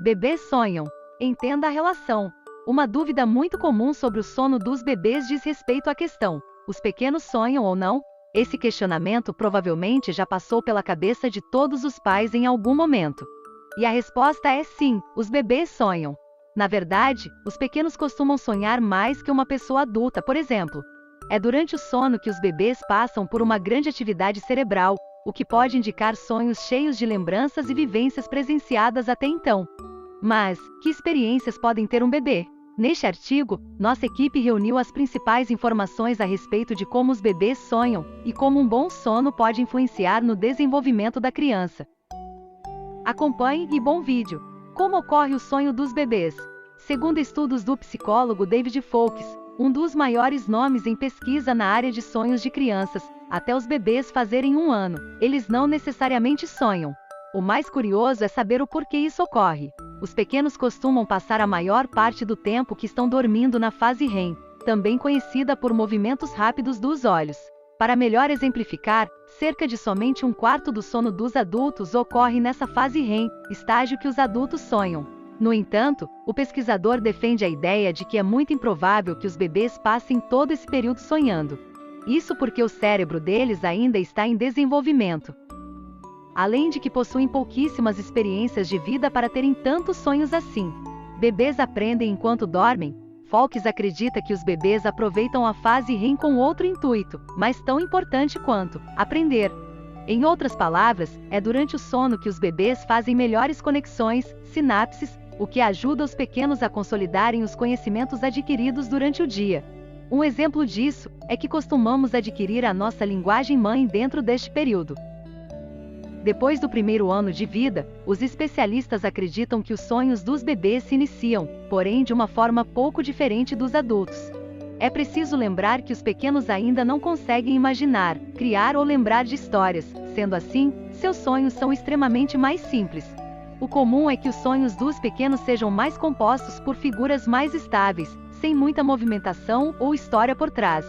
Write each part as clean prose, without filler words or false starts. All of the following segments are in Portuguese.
Bebês sonham. Entenda a relação. Uma dúvida muito comum sobre o sono dos bebês diz respeito à questão: os pequenos sonham ou não? Esse questionamento provavelmente já passou pela cabeça de todos os pais em algum momento. E a resposta é sim, os bebês sonham. Na verdade, os pequenos costumam sonhar mais que uma pessoa adulta, por exemplo. É durante o sono que os bebês passam por uma grande atividade cerebral, o que pode indicar sonhos cheios de lembranças e vivências presenciadas até então. Mas, que experiências podem ter um bebê? Neste artigo, nossa equipe reuniu as principais informações a respeito de como os bebês sonham e como um bom sono pode influenciar no desenvolvimento da criança. Acompanhe e bom vídeo. Como ocorre o sonho dos bebês? Segundo estudos do psicólogo David Foulkes, um dos maiores nomes em pesquisa na área de sonhos de crianças, até os bebês fazerem 1 ano, eles não necessariamente sonham. O mais curioso é saber o porquê isso ocorre. Os pequenos costumam passar a maior parte do tempo que estão dormindo na fase REM, também conhecida por movimentos rápidos dos olhos. Para melhor exemplificar, cerca de somente 1/4 do sono dos adultos ocorre nessa fase REM, estágio que os adultos sonham. No entanto, o pesquisador defende a ideia de que é muito improvável que os bebês passem todo esse período sonhando. Isso porque o cérebro deles ainda está em desenvolvimento. Além de que possuem pouquíssimas experiências de vida para terem tantos sonhos assim. Bebês aprendem enquanto dormem. Foulkes acredita que os bebês aproveitam a fase REM com outro intuito, mas tão importante quanto aprender. Em outras palavras, é durante o sono que os bebês fazem melhores conexões, sinapses, o que ajuda os pequenos a consolidarem os conhecimentos adquiridos durante o dia. Um exemplo disso é que costumamos adquirir a nossa linguagem mãe dentro deste período. Depois do 1º ano de vida, os especialistas acreditam que os sonhos dos bebês se iniciam, porém de uma forma pouco diferente dos adultos. É preciso lembrar que os pequenos ainda não conseguem imaginar, criar ou lembrar de histórias, sendo assim, seus sonhos são extremamente mais simples. O comum é que os sonhos dos pequenos sejam mais compostos por figuras mais estáveis, sem muita movimentação ou história por trás.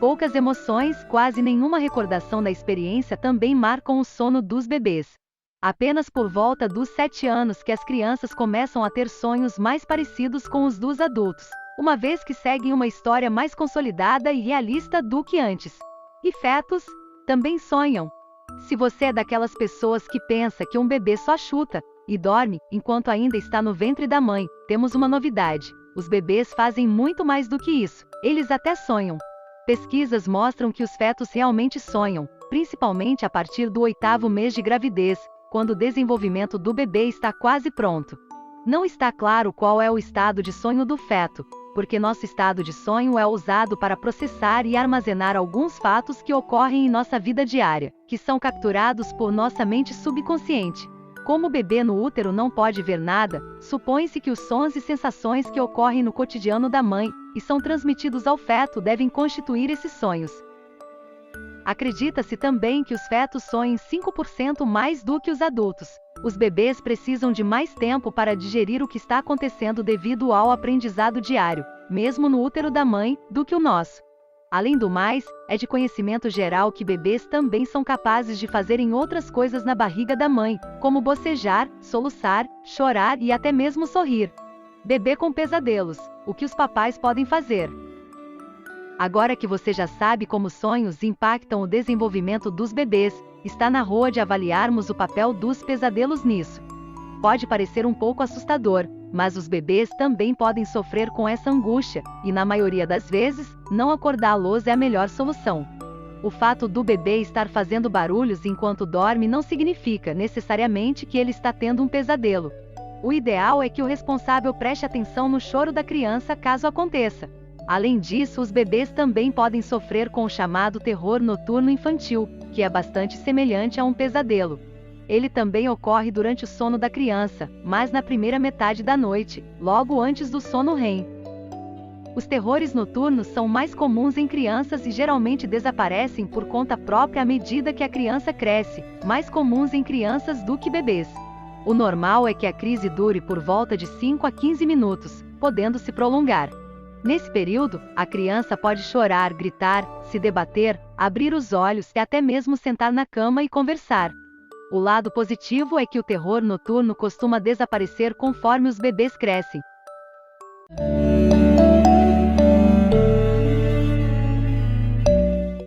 Poucas emoções, quase nenhuma recordação da experiência também marcam o sono dos bebês. Apenas por volta dos 7 anos que as crianças começam a ter sonhos mais parecidos com os dos adultos, uma vez que seguem uma história mais consolidada e realista do que antes. E fetos também sonham. Se você é daquelas pessoas que pensa que um bebê só chuta e dorme enquanto ainda está no ventre da mãe, temos uma novidade: os bebês fazem muito mais do que isso, eles até sonham. Pesquisas mostram que os fetos realmente sonham, principalmente a partir do 8º mês de gravidez, quando o desenvolvimento do bebê está quase pronto. Não está claro qual é o estado de sonho do feto, porque nosso estado de sonho é usado para processar e armazenar alguns fatos que ocorrem em nossa vida diária, que são capturados por nossa mente subconsciente. Como o bebê no útero não pode ver nada, supõe-se que os sons e sensações que ocorrem no cotidiano da mãe e são transmitidos ao feto devem constituir esses sonhos. Acredita-se também que os fetos sonhem 5% mais do que os adultos. Os bebês precisam de mais tempo para digerir o que está acontecendo devido ao aprendizado diário, mesmo no útero da mãe, do que o nosso. Além do mais, é de conhecimento geral que bebês também são capazes de fazerem outras coisas na barriga da mãe, como bocejar, soluçar, chorar e até mesmo sorrir. Bebê com pesadelos, o que os papais podem fazer? Agora que você já sabe como sonhos impactam o desenvolvimento dos bebês, está na hora de avaliarmos o papel dos pesadelos nisso. Pode parecer um pouco assustador, mas os bebês também podem sofrer com essa angústia, e na maioria das vezes, não acordá-los é a melhor solução. O fato do bebê estar fazendo barulhos enquanto dorme não significa necessariamente que ele está tendo um pesadelo. O ideal é que o responsável preste atenção no choro da criança caso aconteça. Além disso, os bebês também podem sofrer com o chamado terror noturno infantil, que é bastante semelhante a um pesadelo. Ele também ocorre durante o sono da criança, mas na primeira metade da noite, logo antes do sono REM. Os terrores noturnos são mais comuns em crianças e geralmente desaparecem por conta própria à medida que a criança cresce, mais comuns em crianças do que bebês. O normal é que a crise dure por volta de 5 a 15 minutos, podendo se prolongar. Nesse período, a criança pode chorar, gritar, se debater, abrir os olhos e até mesmo sentar na cama e conversar. O lado positivo é que o terror noturno costuma desaparecer conforme os bebês crescem.